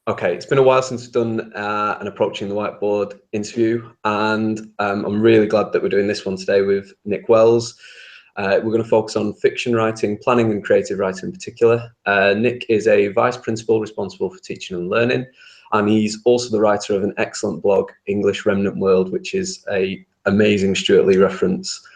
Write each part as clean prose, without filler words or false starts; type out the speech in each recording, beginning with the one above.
Okay, it's been a while since we've done an Approaching the Whiteboard interview, and I'm really glad that we're doing this one today with Nick Wells. We're going to focus on fiction writing, planning and creative writing in particular. Nick is a vice principal responsible for teaching and learning, and he's also the writer of an excellent blog, English Remnant World, which is a amazing Stuart Lee reference.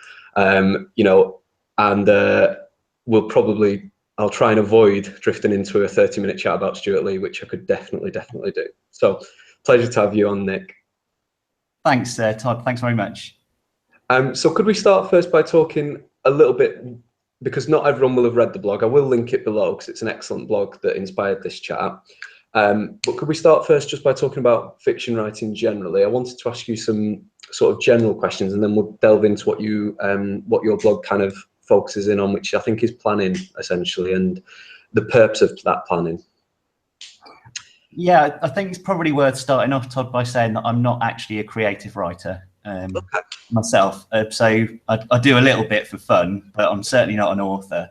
I'll try and avoid drifting into a 30-minute chat about Stuart Lee, which I could definitely do. So, pleasure to have you on, Nick. Thanks, Todd. Thanks very much. So could we start first by talking a little bit, because not everyone will have read the blog. I will link it below because it's an excellent blog that inspired this chat. But could we start first just by talking about fiction writing generally? I wanted to ask you some sort of general questions, and then we'll delve into what your blog kind of focuses in on, which I think is planning essentially, and the purpose of that planning. Yeah, I think it's probably worth starting off, Todd, by saying that I'm not actually a creative writer myself. So I do a little bit for fun, but I'm certainly not an author.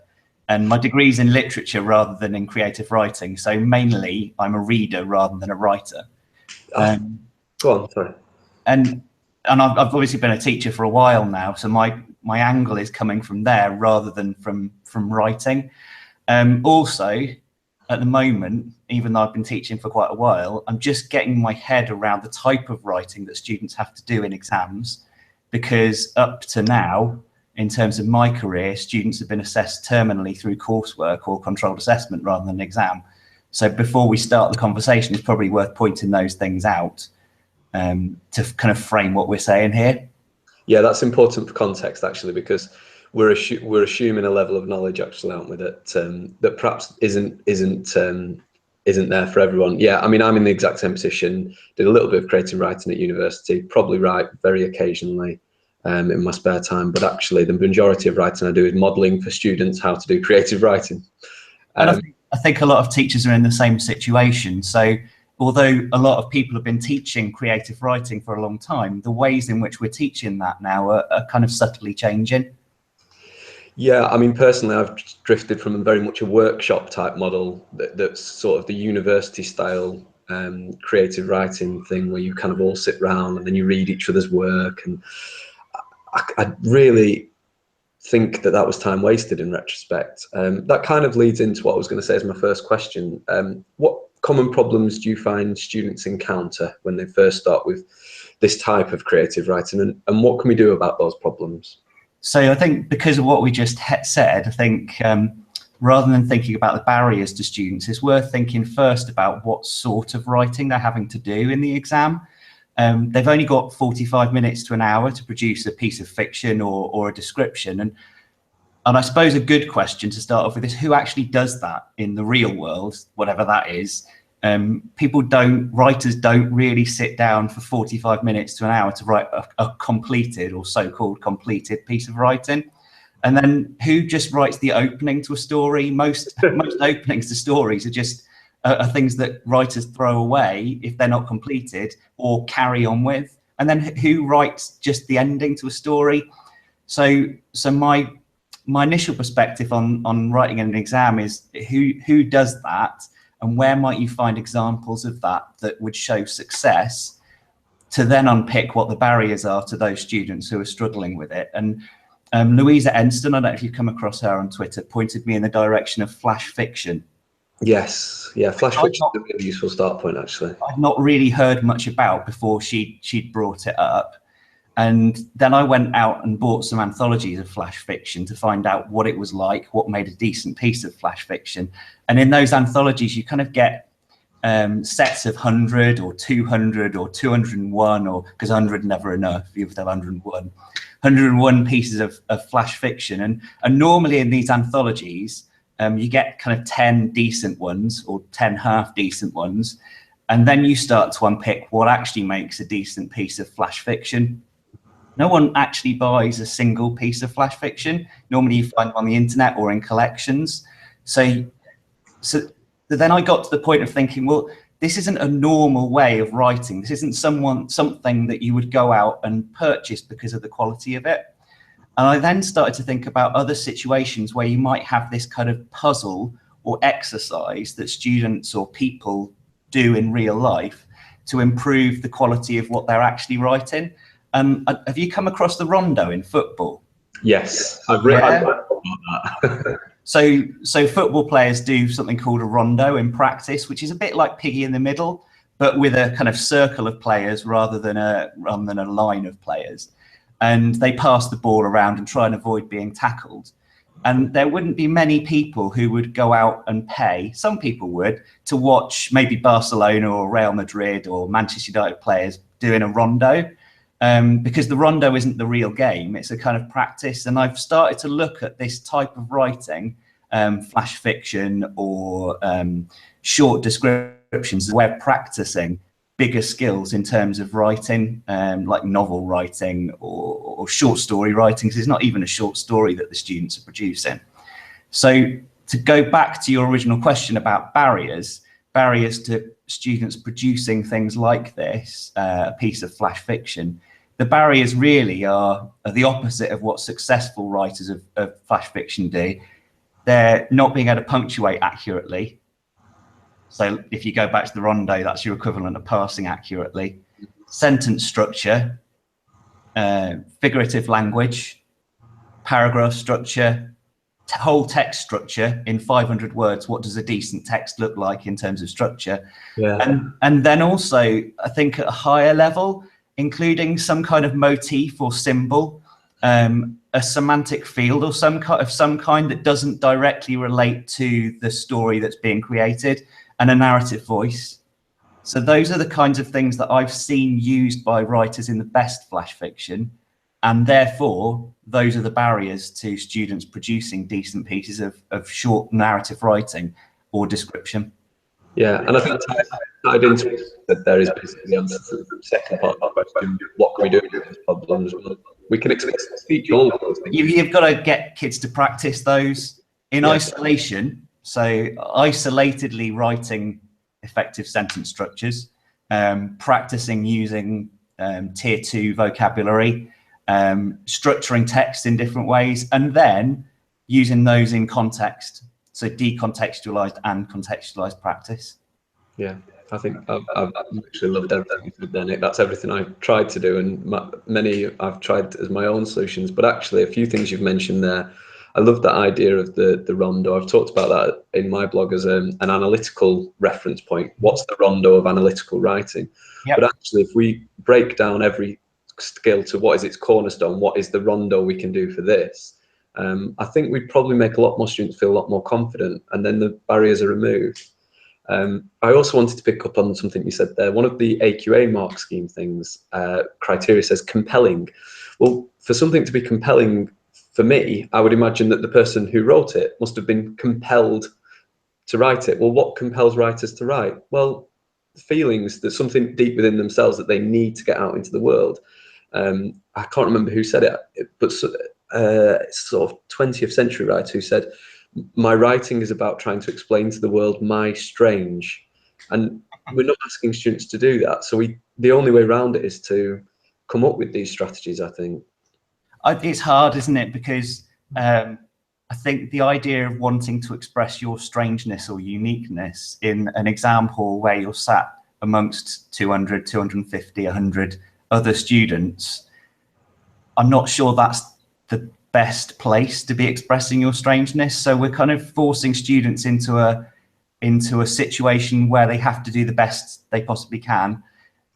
And my degree's in literature rather than in creative writing. So mainly I'm a reader rather than a writer. Go on, sorry. And I've obviously been a teacher for a while now, so my angle is coming from there rather than from writing. Also, at the moment, even though I've been teaching for quite a while, I'm just getting my head around the type of writing that students have to do in exams, because up to now, in terms of my career, students have been assessed terminally through coursework or controlled assessment rather than an exam. So before we start the conversation, it's probably worth pointing those things out to kind of frame what we're saying here. Yeah, that's important for context, actually, because we're assuming a level of knowledge, actually, aren't we, that perhaps isn't there for everyone. Yeah, I mean, I'm in the exact same position. Did a little bit of creative writing at university, probably write very occasionally in my spare time, but actually the majority of writing I do is modelling for students how to do creative writing. And I think a lot of teachers are in the same situation. So although a lot of people have been teaching creative writing for a long time, the ways in which we're teaching that now are kind of subtly changing. Yeah, I mean, personally, I've drifted from very much a workshop type model that's sort of the university style creative writing thing, where you kind of all sit round and then you read each other's work. And I really think that was time wasted in retrospect. That kind of leads into what I was going to say as my first question. What common problems do you find students encounter when they first start with this type of creative writing, and what can we do about those problems? So I think because of what we just said, I think rather than thinking about the barriers to students, it's worth thinking first about what sort of writing they're having to do in the exam. They've only got 45 minutes to an hour to produce a piece of fiction or a description. And I suppose a good question to start off with is, who actually does that in the real world, whatever that is? Writers don't really sit down for 45 minutes to an hour to write a completed or so-called completed piece of writing. And then who just writes the opening to a story? Most openings to stories are just things that writers throw away if they're not completed or carry on with. And then who writes just the ending to a story? So my initial perspective on writing in an exam is who does that, and where might you find examples of that would show success, to then unpick what the barriers are to those students who are struggling with it. And Louisa Enston, I don't know if you've come across her on Twitter, pointed me in the direction of flash fiction. Yes, yeah, flash fiction is a really useful start point, actually. I've not really heard much about before she'd brought it up. And then I went out and bought some anthologies of flash fiction to find out what it was like, what made a decent piece of flash fiction. And in those anthologies, you kind of get sets of 100 or 200 or 201, or because 100 never enough, you have to have 101 pieces of flash fiction. And normally in these anthologies, you get kind of 10 decent ones or 10 half decent ones. And then you start to unpick what actually makes a decent piece of flash fiction. No one actually buys a single piece of flash fiction. Normally you find them on the internet or in collections. So then I got to the point of thinking, well, this isn't a normal way of writing. This isn't something that you would go out and purchase because of the quality of it. And I then started to think about other situations where you might have this kind of puzzle or exercise that students or people do in real life to improve the quality of what they're actually writing. Have you come across the rondo in football? Yes, I've read about that. So football players do something called a rondo in practice, which is a bit like piggy in the middle, but with a kind of circle of players rather than a line of players. And they pass the ball around and try and avoid being tackled. And there wouldn't be many people who would go out and pay, some people would, to watch maybe Barcelona or Real Madrid or Manchester United players doing a rondo, because the rondo isn't the real game. It's a kind of practice. And I've started to look at this type of writing, flash fiction or short descriptions, where practicing bigger skills in terms of writing, like novel writing or short story writing, because it's not even a short story that the students are producing. So to go back to your original question about barriers to students producing things like this, a piece of flash fiction, the barriers really are the opposite of what successful writers of flash fiction do. They're not being able to punctuate accurately. So if you go back to the rondo, that's your equivalent of passing accurately. Sentence structure, figurative language, paragraph structure, whole text structure in 500 words. What does a decent text look like in terms of structure? Yeah. And then also, I think at a higher level, including some kind of motif or symbol, a semantic field or some kind that doesn't directly relate to the story that's being created, and a narrative voice. So those are the kinds of things that I've seen used by writers in the best flash fiction, and therefore those are the barriers to students producing decent pieces of short narrative writing or description. Yeah, and I think tied into that there is basically the answer to the second part of the question: what can we do with these problems? Well, we can teach all of those things. You've got to get kids to practice those in isolation. So isolatedly writing effective sentence structures, practicing using tier 2 vocabulary, structuring text in different ways, and then using those in context. So decontextualized and contextualized practice. Yeah, I think I've actually loved everything you said there, Nick. That's everything I've tried to do, and many I've tried as my own solutions. But actually, a few things you've mentioned there, I love that idea of the rondo. I've talked about that in my blog as an analytical reference point. What's the rondo of analytical writing? Yep. But actually, if we break down every skill to what is its cornerstone, what is the rondo we can do for this, I think we'd probably make a lot more students feel a lot more confident, and then the barriers are removed. I also wanted to pick up on something you said there. One of the AQA mark scheme things, criteria says compelling. Well, for something to be compelling, for me, I would imagine that the person who wrote it must have been compelled to write it. Well, what compels writers to write? Well, feelings, there's something deep within themselves that they need to get out into the world. I can't remember who said it, but sort of 20th century writer who said, my writing is about trying to explain to the world my strange. And we're not asking students to do that. So the only way around it is to come up with these strategies, I think. It's hard, isn't it? Because I think the idea of wanting to express your strangeness or uniqueness in an exam hall where you're sat amongst 200, 250, 100 other students, I'm not sure that's the best place to be expressing your strangeness. So we're kind of forcing students into a situation where they have to do the best they possibly can.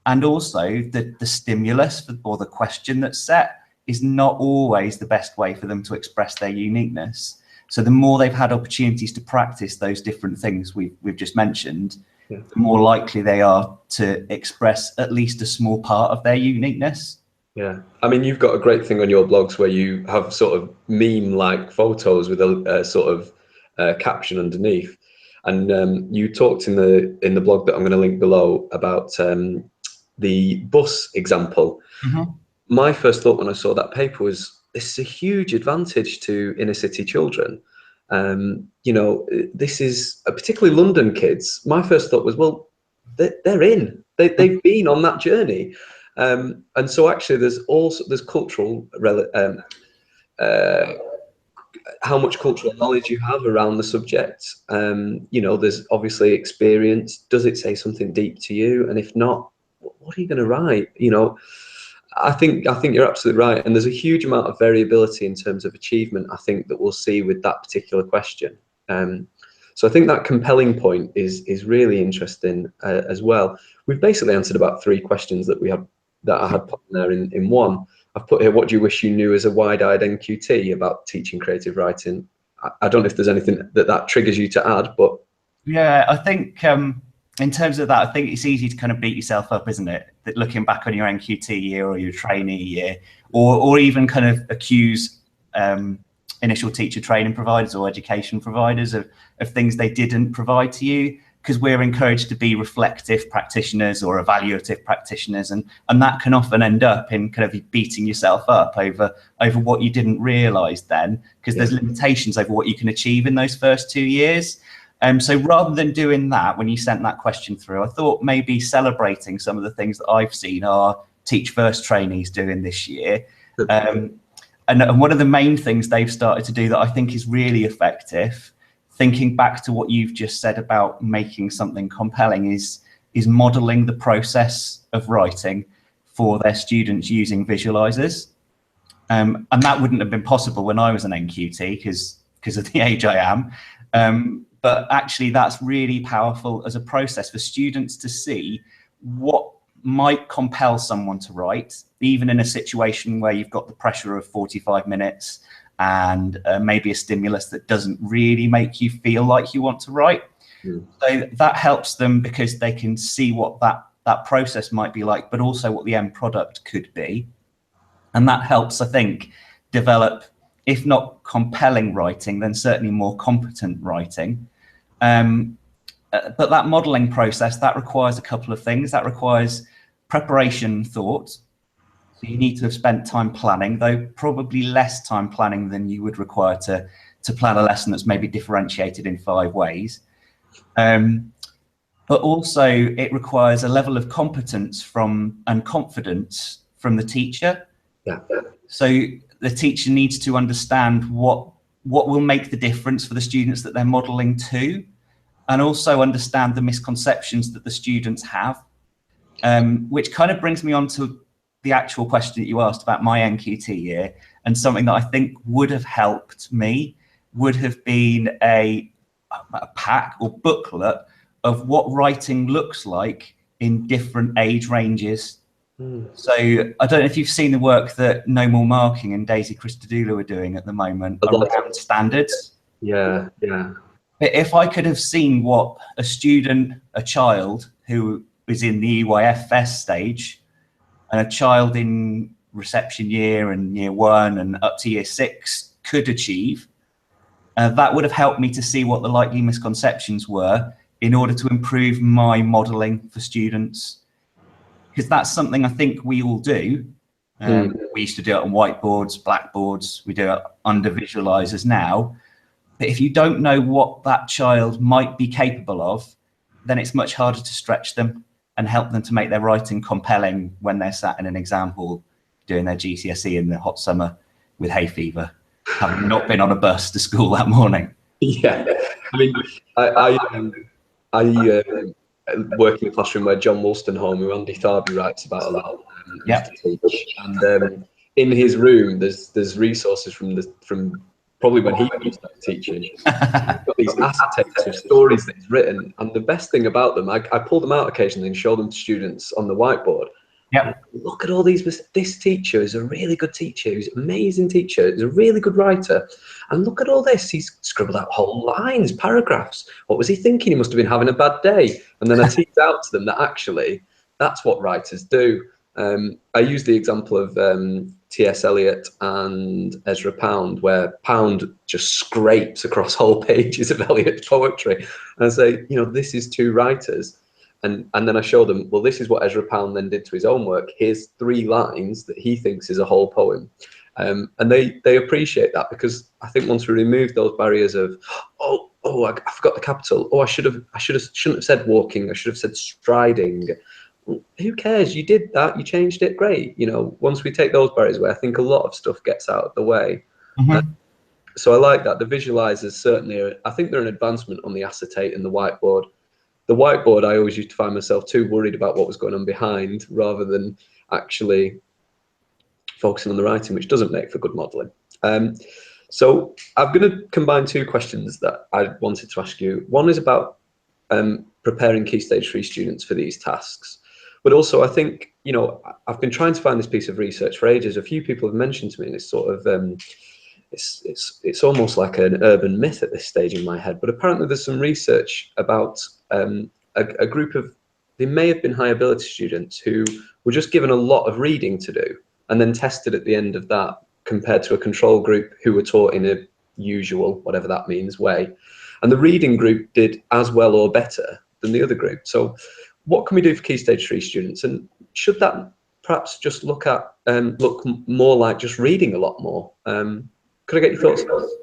And also the stimulus or the question that's set is not always the best way for them to express their uniqueness. So the more they've had opportunities to practice those different things we've just mentioned, the more likely they are to express at least a small part of their uniqueness. Yeah, I mean, you've got a great thing on your blogs where you have sort of meme-like photos with a sort of caption underneath, and you talked in the blog that I'm going to link below about the bus example. Mm-hmm. My first thought when I saw that paper was, this is a huge advantage to inner city children. You know, this is particularly London kids. My first thought was, well, they're in. They've been on that journey. And so actually there's cultural how much cultural knowledge you have around the subject. You know, there's obviously experience. Does it say something deep to you? And if not, what are you going to write? You know, I think you're absolutely right. And there's a huge amount of variability in terms of achievement, I think, that we'll see with that particular question. So I think that compelling point is really interesting as well. We've basically answered about 3 questions that I had put in there in one. I've put here, what do you wish you knew as a wide-eyed NQT about teaching creative writing? I don't know if there's anything that triggers you to add, but yeah, I think in terms of that, I think it's easy to kind of beat yourself up, isn't it? That looking back on your NQT year or your trainee year, or even kind of accuse initial teacher training providers or education providers of things they didn't provide to you, because we're encouraged to be reflective practitioners or evaluative practitioners, and that can often end up in kind of beating yourself up over what you didn't realise then, because there's limitations over what you can achieve in those first 2 years. So rather than doing that, when you sent that question through, I thought maybe celebrating some of the things that I've seen our Teach First trainees doing this year. And one of the main things they've started to do that I think is really effective, thinking back to what you've just said about making something compelling, is modeling the process of writing for their students using visualizers. And that wouldn't have been possible when I was an NQT because of the age I am. But actually that's really powerful as a process for students to see what might compel someone to write, even in a situation where you've got the pressure of 45 minutes and maybe a stimulus that doesn't really make you feel like you want to write. So that helps them because they can see what that process might be like, but also what the end product could be. And that helps, I think, develop, if not compelling writing, then certainly more competent writing. But that modeling process, that requires a couple of things. That requires preparation thought. So you need to have spent time planning, though probably less time planning than you would require to plan a lesson that's maybe differentiated in 5 ways. But also it requires a level of competence and confidence from the teacher. So the teacher needs to understand what will make the difference for the students that they're modeling to, and also understand the misconceptions that the students have, which kind of brings me on to the actual question that you asked about my NQT year. And something that I think would have helped me would have been a pack or booklet of what writing looks like in different age ranges. So I don't know if you've seen the work that No More Marking and Daisy Christodoulou are doing at the moment around standards. Yeah. But if I could have seen what a child who is in the EYFS stage and a child in reception year and year 1 and up to year 6 could achieve, that would have helped me to see what the likely misconceptions were in order to improve my modelling for students. Because that's something I think we all do. We used to do it on whiteboards, blackboards, we do it under visualizers now. But if you don't know what that child might be capable of, then it's much harder to stretch them and help them to make their writing compelling when they're sat in an exam hall doing their GCSE in the hot summer with hay fever, having not been on a bus to school that morning. Yeah, I mean, I work in a classroom where John Wolstenholme, who Andy Tharby writes about a lot, used to teach. And in his room, there's resources from probably when he was teaching. He's got these acetates of stories that he's written, and the best thing about them, I pull them out occasionally and show them to students on the whiteboard. Look at all these. This teacher is a really good teacher. He's an amazing teacher. He's a really good writer. And look at all this. He's scribbled out whole lines, paragraphs. What was he thinking? He must have been having a bad day. And then I teased out to them that actually that's what writers do. I use the example of T.S. Eliot and Ezra Pound, where Pound just scrapes across whole pages of Eliot's poetry. And I say, this is 2 writers. And then I show them, well, this is what Ezra Pound then did to his own work. Here's 3 lines that he thinks is a whole poem. And they appreciate that, because I think once we remove those barriers of, I forgot the capital. Oh, I shouldn't have said walking. I should have said striding. Who cares? You did that. You changed it. Great. Once we take those barriers away, I think a lot of stuff gets out of the way. So I like that. The visualizers certainly are, I think they're an advancement on the acetate and the whiteboard. The whiteboard, I always used to find myself too worried about what was going on behind rather than actually focusing on the writing, which doesn't make for good modelling. So I'm going to combine two questions that I wanted to ask you. One is about preparing Key Stage 3 students for these tasks. But also, I think, you know, I've been trying to find this piece of research for ages. A few people have mentioned to me, and it's sort of, it's almost like an urban myth at this stage in my head. But apparently there's some research about a group of, they may have been high ability students who were just given a lot of reading to do and then tested at the end of that compared to a control group who were taught in a usual, whatever that means, way. And the reading group did as well or better than the other group. So what can we do for Key Stage 3 students? And should that perhaps just look more like just reading a lot more? Could I get your thoughts on that?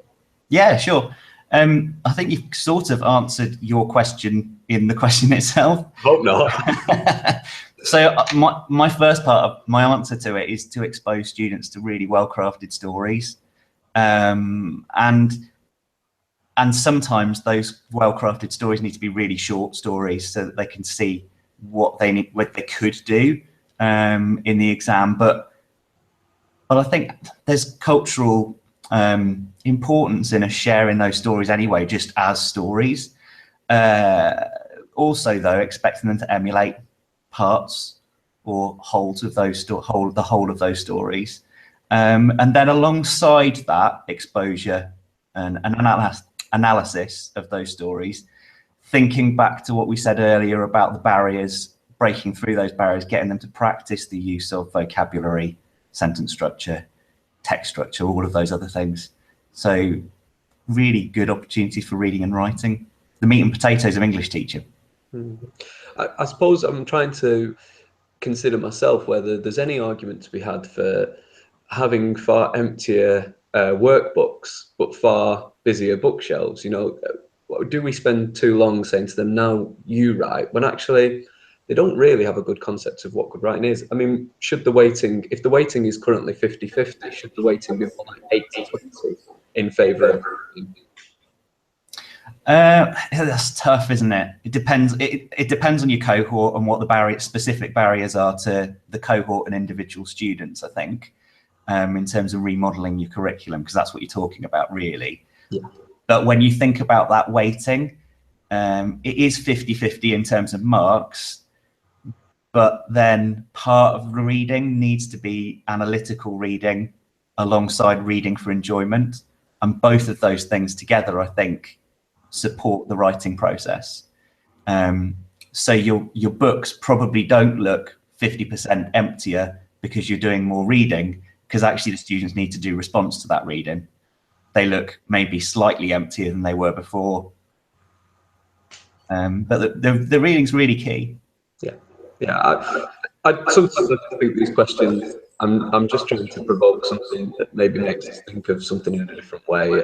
Yeah, sure. I think you've sort of answered your question in the question itself. Hope not. So my first part of my answer to it is to expose students to really well-crafted stories. And sometimes those well-crafted stories need to be really short stories so that they can see what they could do in the exam. But I think there's cultural importance in us sharing those stories anyway, just as stories. Also, though, expecting them to emulate parts or wholes of those the whole of those stories, and then alongside that exposure and analysis of those stories, thinking back to what we said earlier about the barriers, breaking through those barriers, getting them to practice the use of vocabulary, sentence structure, text structure, all of those other things. So really good opportunities for reading and writing, the meat and potatoes of English teaching. I suppose I'm trying to consider myself whether there's any argument to be had for having far emptier workbooks but far busier bookshelves. You know, do we spend too long saying to them, now you write, when actually they don't really have a good concept of what good writing is? I mean, should the weighting, if the weighting is currently 50-50, should the weighting be more like 80-20 in favour of? That's tough, isn't it? It depends. It depends on your cohort and what the specific barriers are to the cohort and individual students, I think, in terms of remodeling your curriculum, because that's what you're talking about, really. Yeah. But when you think about that weighting, it is 50-50 in terms of marks, but then part of the reading needs to be analytical reading alongside reading for enjoyment. And both of those things together, I think, support the writing process. So your books probably don't look 50% emptier because you're doing more reading, because actually the students need to do response to that reading. They look maybe slightly emptier than they were before. But the reading's really key. Yeah. I sometimes think these questions, I'm just trying to provoke something that maybe makes us think of something in a different way.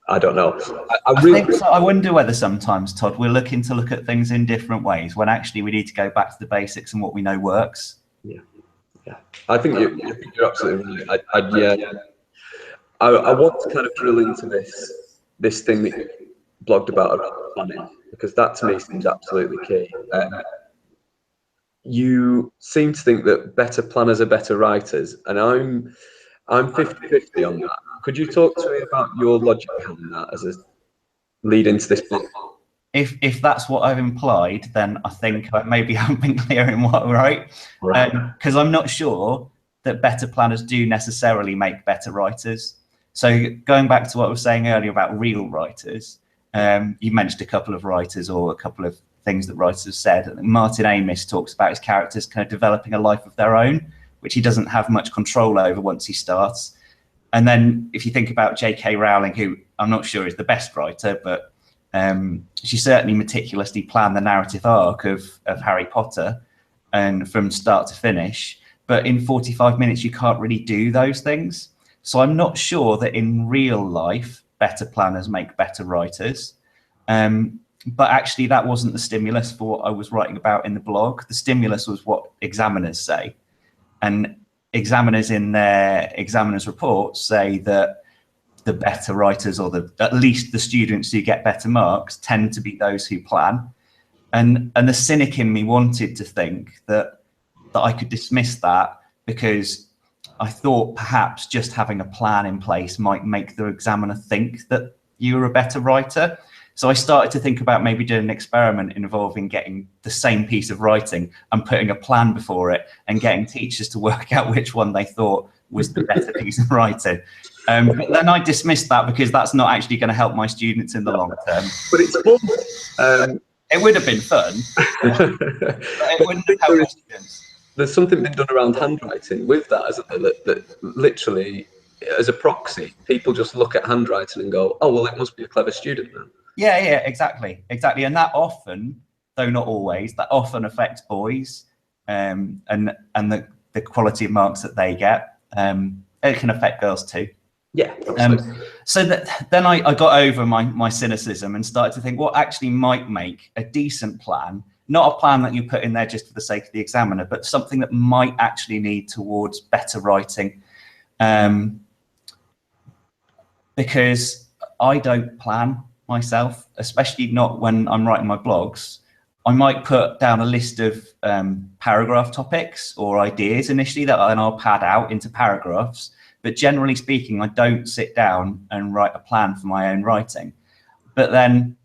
I don't know. I wonder whether sometimes, Todd, we're looking to look at things in different ways when actually we need to go back to the basics and what we know works. Yeah. I think you're absolutely right. I want to kind of drill into this thing that you blogged about planning, because that to me seems absolutely key. You seem to think that better planners are better writers, and I'm 50-50 on that. Could you talk to me about your logic behind that as a lead into this book? If that's what I've implied, then I think I maybe haven't been clear in what I wrote. Right. Because I'm not sure that better planners do necessarily make better writers. So going back to what I was saying earlier about real writers, you mentioned a couple of writers or a couple of things that writers have said. Martin Amis talks about his characters kind of developing a life of their own, which he doesn't have much control over once he starts. And then if you think about J.K. Rowling, who I'm not sure is the best writer, but she certainly meticulously planned the narrative arc of Harry Potter and from start to finish. But in 45 minutes, you can't really do those things. So I'm not sure that in real life, better planners make better writers. But actually, that wasn't the stimulus for what I was writing about in the blog. The stimulus was what examiners say. And examiners in their examiners reports say that the better writers, or at least the students who get better marks, tend to be those who plan. And the cynic in me wanted to think that I could dismiss that, because I thought perhaps just having a plan in place might make the examiner think that you were a better writer. So I started to think about maybe doing an experiment involving getting the same piece of writing and putting a plan before it, and getting teachers to work out which one they thought was the better piece of writing. But then I dismissed that, because that's not actually going to help my students in the long term. But it's fun. It would have been fun, but it wouldn't have helped my students. There's something been done around handwriting with that, isn't there? That literally, as a proxy, people just look at handwriting and go, "Oh, well, it must be a clever student then." Yeah, exactly. And that often, though not always, that often affects boys, and the quality of marks that they get. It can affect girls too. Yeah. So then I got over my cynicism and started to think what actually might make a decent plan. Not a plan that you put in there just for the sake of the examiner, but something that might actually lead towards better writing. Because I don't plan myself, especially not when I'm writing my blogs. I might put down a list of paragraph topics or ideas initially that I'll pad out into paragraphs. But generally speaking, I don't sit down and write a plan for my own writing. But then,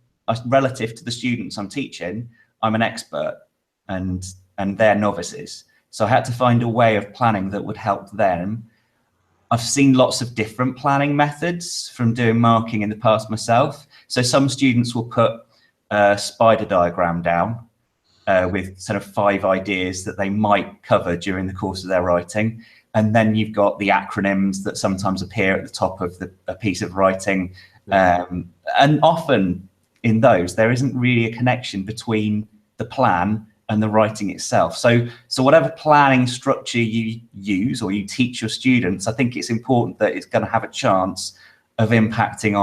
relative to the students I'm teaching, I'm an expert and they're novices. So I had to find a way of planning that would help them. I've seen lots of different planning methods from doing marking in the past myself. So some students will put a spider diagram down with sort of 5 ideas that they might cover during the course of their writing. And then you've got the acronyms that sometimes appear at the top of a piece of writing. And often in those, there isn't really a connection between the plan and the writing itself. So whatever planning structure you use or you teach your students, I think it's important that it's going to have a chance of impacting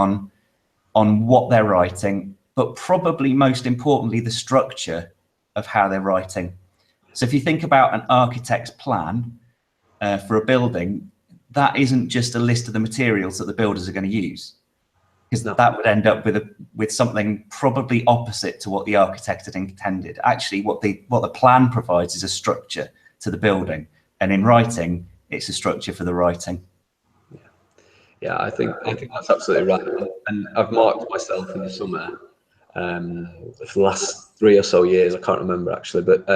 on what they're writing, but probably most importantly, the structure of how they're writing. So if you think about an architect's plan for a building, that isn't just a list of the materials that the builders are going to use, because that would end up with something probably opposite to what the architect had intended. Actually, what the plan provides is a structure to the building, and in writing, it's a structure for the writing. Yeah, I think that's absolutely right. And I've marked myself in the summer for the last 3 or so years. I can't remember actually, but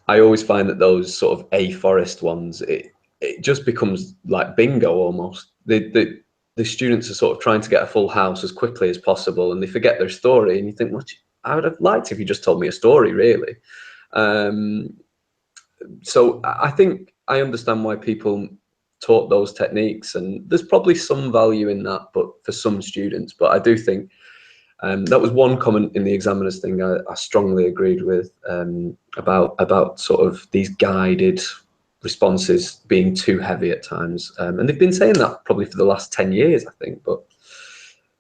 I always find that those sort of A forest ones, it just becomes like bingo almost. The students are sort of trying to get a full house as quickly as possible, and they forget their story. And you think, well, I would have liked if you just told me a story, really. So I think I understand why people taught those techniques, and there's probably some value in that, but for some students. But I do think that was one comment in the examiners thing I strongly agreed with, about sort of these guided responses being too heavy at times, and they've been saying that probably for the last 10 years, I think, but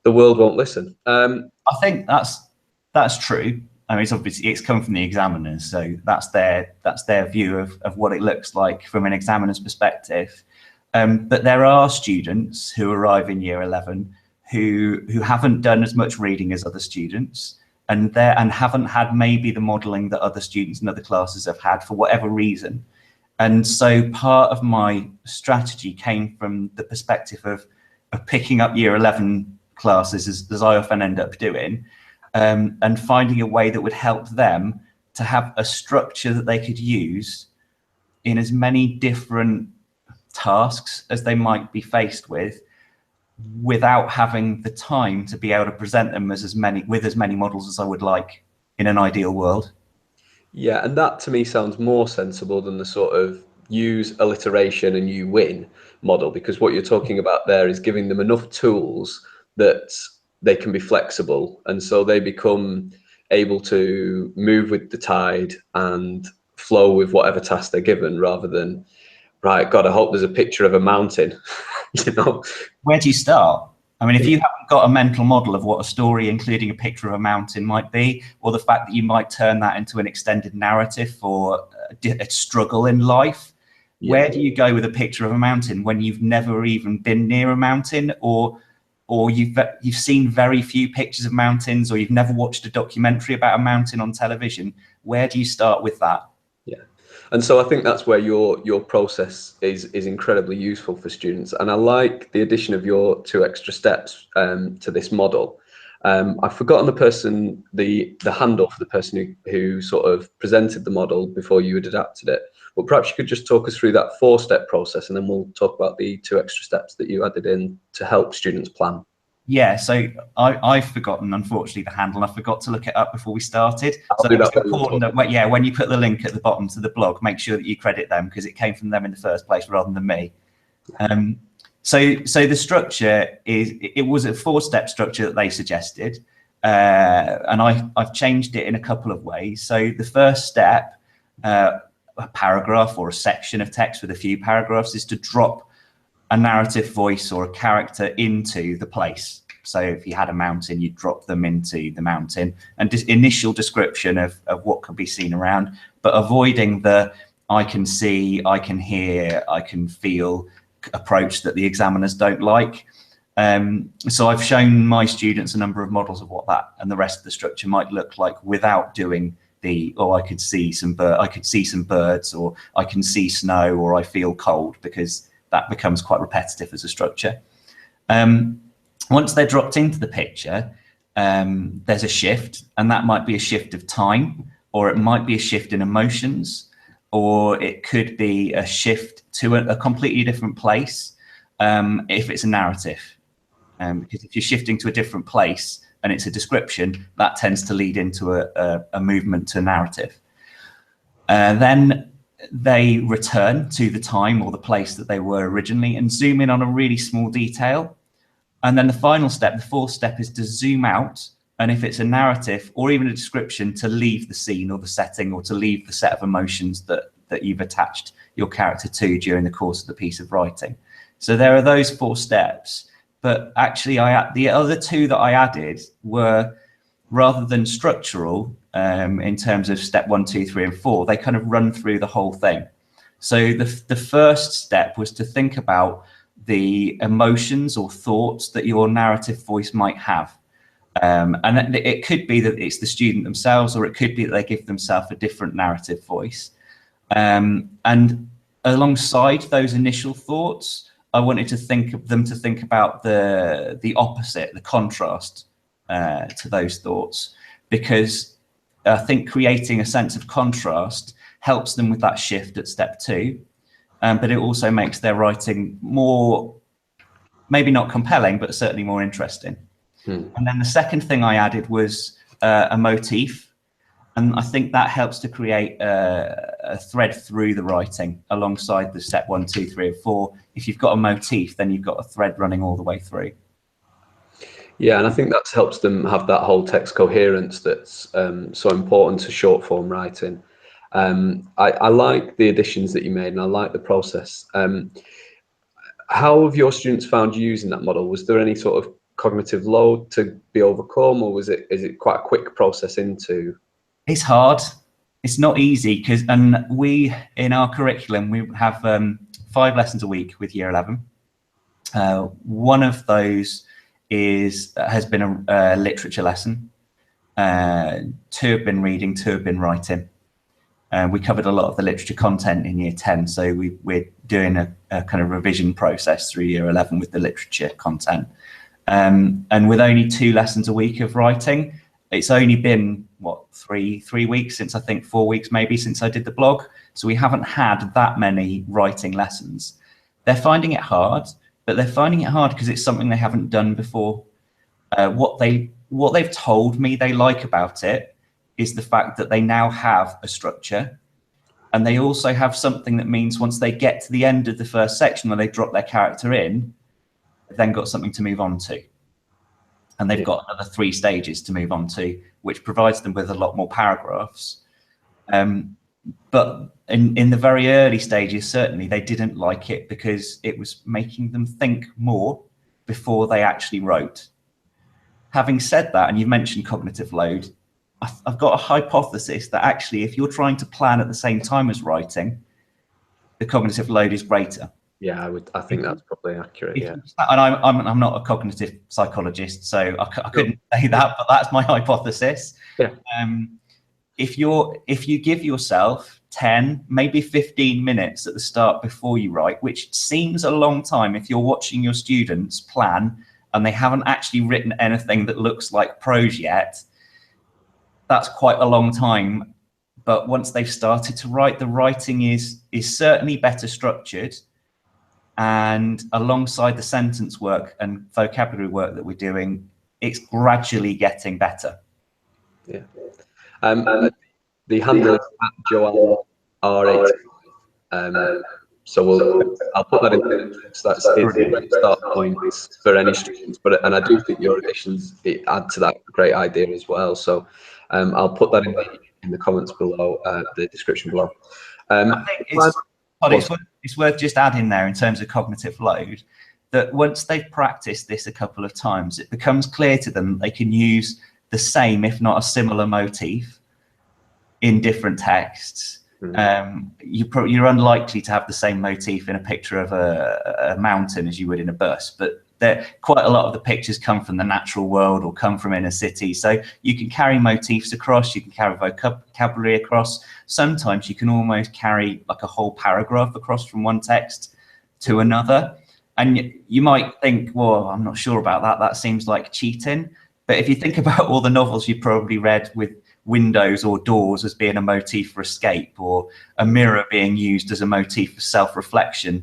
the world won't listen. I think that's true. I mean, it's come from the examiners, so that's their view of what it looks like from an examiner's perspective. But there are students who arrive in year 11 who haven't done as much reading as other students, and haven't had maybe the modelling that other students in other classes have had for whatever reason. And so part of my strategy came from the perspective of picking up year 11 classes, as I often end up doing, and finding a way that would help them to have a structure that they could use in as many different tasks as they might be faced with, without having the time to be able to present them with as many models as I would like in an ideal world. Yeah, and that to me sounds more sensible than the sort of use alliteration and you win model, because what you're talking about there is giving them enough tools that they can be flexible, and so they become able to move with the tide and flow with whatever task they're given, rather than, right, God, I hope there's a picture of a mountain. You know, where do you start? I mean, if you haven't got a mental model of what a story including a picture of a mountain might be, or the fact that you might turn that into an extended narrative for a struggle in life, where do you go with a picture of a mountain when you've never even been near a mountain, or or you've seen very few pictures of mountains, or you've never watched a documentary about a mountain on television, where do you start with that? Yeah. And so I think that's where your process is incredibly useful for students. And I like the addition of your 2 extra steps to this model. I've forgotten the handle for the person who sort of presented the model before you had adapted it. But perhaps you could just talk us through that 4-step process, and then we'll talk about the 2 extra steps that you added in to help students plan. Yeah, so I've forgotten, unfortunately, the handle. I forgot to look it up before we started. I'll So do it's that important that when you put the link at the bottom to the blog, make sure that you credit them, because it came from them in the first place rather than me. So the structure it was a 4-step structure that they suggested, and I've changed it in a couple of ways. So the first step, a paragraph or a section of text with a few paragraphs, is to drop a narrative voice or a character into the place. So if you had a mountain, you'd drop them into the mountain, and this initial description of what could be seen around, but avoiding the I can see, I can hear, I can feel approach that the examiners don't like. So I've shown my students a number of models of what that and the rest of the structure might look like without doing the, oh, I could see some birds, or I can see snow, or I feel cold, because that becomes quite repetitive as a structure. Once they're dropped into the picture, there's a shift, and that might be a shift of time, or it might be a shift in emotions, or it could be a shift to a completely different place if it's a narrative. Because if you're shifting to a different place and it's a description, that tends to lead into a movement to narrative. Then they return to the time or the place that they were originally and zoom in on a really small detail. And then the final step, the 4th step, is to zoom out. And if it's a narrative or even a description, to leave the scene or the setting, or to leave the set of emotions that you've attached your character to during the course of the piece of writing. So there are those 4 steps. But actually, the other 2 that I added were, rather than structural, in terms of step 1, 2, 3, and 4, they kind of run through the whole thing. So the first step was to think about the emotions or thoughts that your narrative voice might have. And it could be that it's the student themselves, or it could be that they give themselves a different narrative voice. And alongside those initial thoughts, I wanted to think about the opposite, the contrast to those thoughts, because I think creating a sense of contrast helps them with that shift at step 2, but it also makes their writing more, maybe not compelling, but certainly more interesting. And then the second thing I added was a motif, and I think that helps to create a thread through the writing alongside the step 1, 2, 3, and 4. If you've got a motif, then you've got a thread running all the way through. Yeah, and I think that helps them have that whole text coherence that's so important to short form writing. I like the additions that you made, and I like the process. How have your students found using that model? Was there any sort of cognitive load to be overcome, or is it quite a quick process into? It's hard. It's not easy, and we, in our curriculum, we have 5 lessons a week with year 11. One of those has been a literature lesson. 2 have been reading, 2 have been writing. We covered a lot of the literature content in year 10, so we're doing a kind of revision process through year 11 with the literature content. And with only 2 lessons a week of writing, it's only been, what, three weeks since, I think 4 weeks maybe, since I did the blog. So we haven't had that many writing lessons. They're finding it hard, but they're finding it hard because it's something they haven't done before. What they've told me they like about it is the fact that they now have a structure, and they also have something that means once they get to the end of the first section where they drop their character in, they've then got something to move on to. And they've got another 3 stages to move on to, which provides them with a lot more paragraphs. But in the very early stages, certainly, they didn't like it because it was making them think more before they actually wrote. Having said that, and you mentioned cognitive load, I've got a hypothesis that actually, if you're trying to plan at the same time as writing, the cognitive load is greater. Yeah, I think that's probably accurate. Yeah. And I'm not a cognitive psychologist, so I couldn't say that, but that's my hypothesis. Yeah. If you give yourself 10, maybe 15 minutes at the start before you write, which seems a long time if you're watching your students plan and they haven't actually written anything that looks like prose yet, that's quite a long time. But once they've started to write, the writing is certainly better structured. And alongside the sentence work and vocabulary work that we're doing, it's gradually getting better. Yeah. The handle is at Joanne R8. So I'll put that in the text. That's a great start point for any students. And I do think your additions add to that great idea as well. So I'll put that in the comments below, the description below. I think it's worth just adding there in terms of cognitive load, that once they've practiced this a couple of times, it becomes clear to them they can use the same, if not a similar motif in different texts. You're unlikely to have the same motif in a picture of a mountain as you would in a bus, but quite a lot of the pictures come from the natural world or come from inner city. So you can carry motifs across, you can carry vocabulary across. Sometimes you can almost carry like a whole paragraph across from one text to another. And you might think, well, I'm not sure about that. That seems like cheating. But if you think about all the novels you've probably read with windows or doors as being a motif for escape, or a mirror being used as a motif for self-reflection,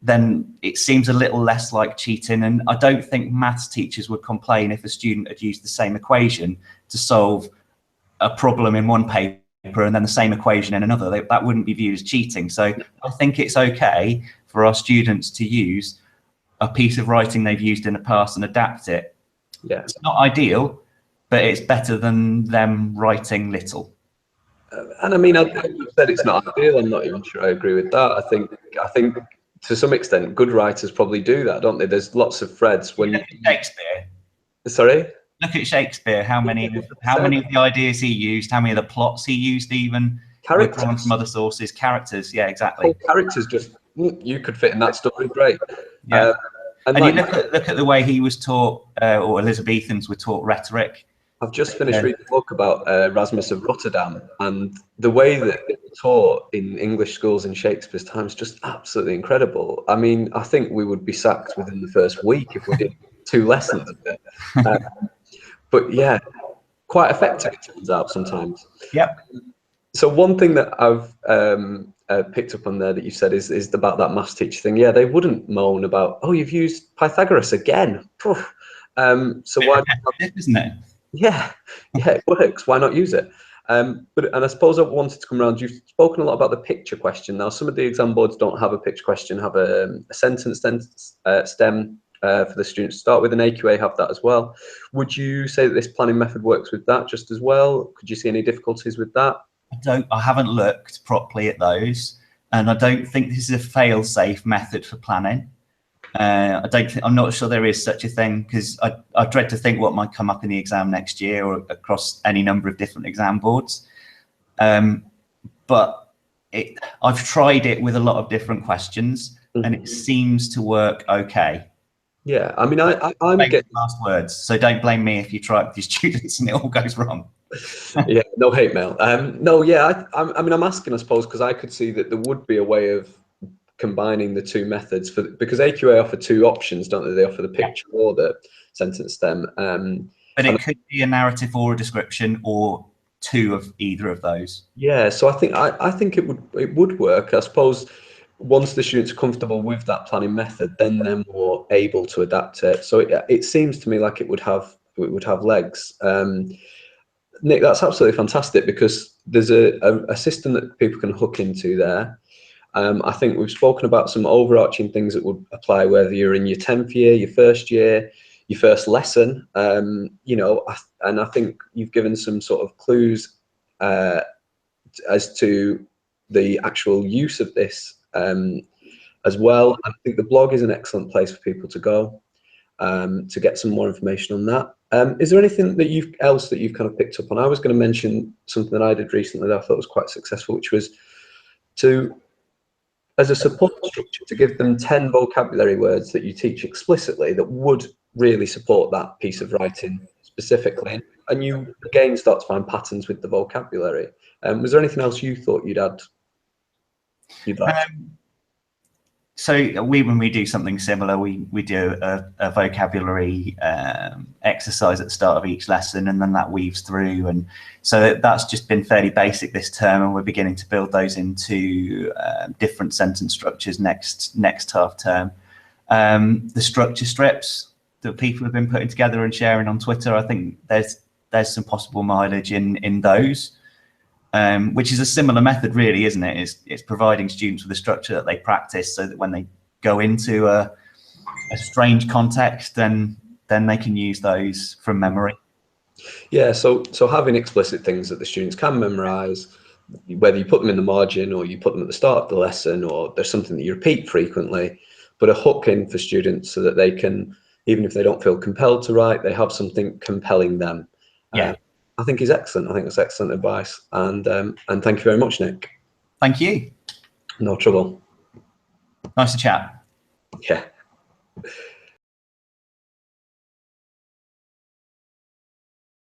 then it seems a little less like cheating. And I don't think maths teachers would complain if a student had used the same equation to solve a problem in one paper and then the same equation in another. That wouldn't be viewed as cheating. So I think it's okay for our students to use a piece of writing they've used in the past and adapt it. Yeah. It's not ideal, but it's better than them writing little. And I mean, I said it's not ideal. I'm not even sure I agree with that. I think to some extent, good writers probably do that, don't they? There's lots of threads when you look at Shakespeare. Sorry. Look at Shakespeare. How many of the ideas he used? How many of the plots he used? Even were drawn from other sources. Characters. Yeah, exactly. Whole characters just you could fit in that story. Great. Yeah. And like, you look at the way he was taught, or Elizabethans were taught rhetoric. I've just finished reading a book about Erasmus of Rotterdam, and the way that it was taught in English schools in Shakespeare's time is just absolutely incredible. I mean, I think we would be sacked within the first week if we did 2 lessons of it. But yeah, quite effective, it turns out sometimes. Yep. So one thing that I've picked up on there that you said is about that maths teacher thing. Yeah, they wouldn't moan about, oh, you've used Pythagoras again. So why? Isn't it? Yeah, it works. Why not use it? And I suppose I wanted to come around. You've spoken a lot about the picture question. Now, some of the exam boards don't have a picture question, have a sentence stem for the students to start with, and AQA have that as well. Would you say that this planning method works with that just as well? Could you see any difficulties with that? I haven't looked properly at those, and I don't think this is a fail-safe method for planning. I'm not sure there is such a thing, because I dread to think what might come up in the exam next year or across any number of different exam boards. But I've tried it with a lot of different questions, and it seems to work okay. Yeah, I mean, I'm getting last words, so don't blame me if you try it with your students and it all goes wrong. Yeah, no hate mail. No, yeah, I mean, I'm asking, I suppose, because I could see that there would be a way of combining the 2 methods because AQA offer 2 options, don't they? They offer the picture or the sentence stem. But it could be a narrative or a description, or 2 of either of those. Yeah, so I think it would work. I suppose once the students are comfortable with that planning method, then they're more able to adapt it. So it seems to me like it would have legs. Nick, that's absolutely fantastic, because there's a system that people can hook into there. I think we've spoken about some overarching things that would apply whether you're in your 10th year, your first year, your first lesson, you know, and I think you've given some sort of clues as to the actual use of this as well. I think the blog is an excellent place for people to go to get some more information on that. Is there anything that else that you've kind of picked up on? I was going to mention something that I did recently that I thought was quite successful, which was to as a support structure, to give them 10 vocabulary words that you teach explicitly that would really support that piece of writing specifically. And you again start to find patterns with the vocabulary. Was there anything else you thought you'd add? You'd like? So when we do something similar, we do a vocabulary exercise at the start of each lesson, and then that weaves through. And so that's just been fairly basic this term, and we're beginning to build those into different sentence structures next half term. The structure strips that people have been putting together and sharing on Twitter, I think there's some possible mileage in those. Which is a similar method, really, isn't it? It's providing students with a structure that they practice, so that when they go into a strange context, then they can use those from memory. Yeah, so having explicit things that the students can memorize, whether you put them in the margin or you put them at the start of the lesson, or there's something that you repeat frequently, but a hook in for students so that they can, even if they don't feel compelled to write, they have something compelling them. Yeah. I think is excellent. I think that's excellent advice. And thank you very much, Nick. Thank you. No trouble. Nice to chat. Yeah.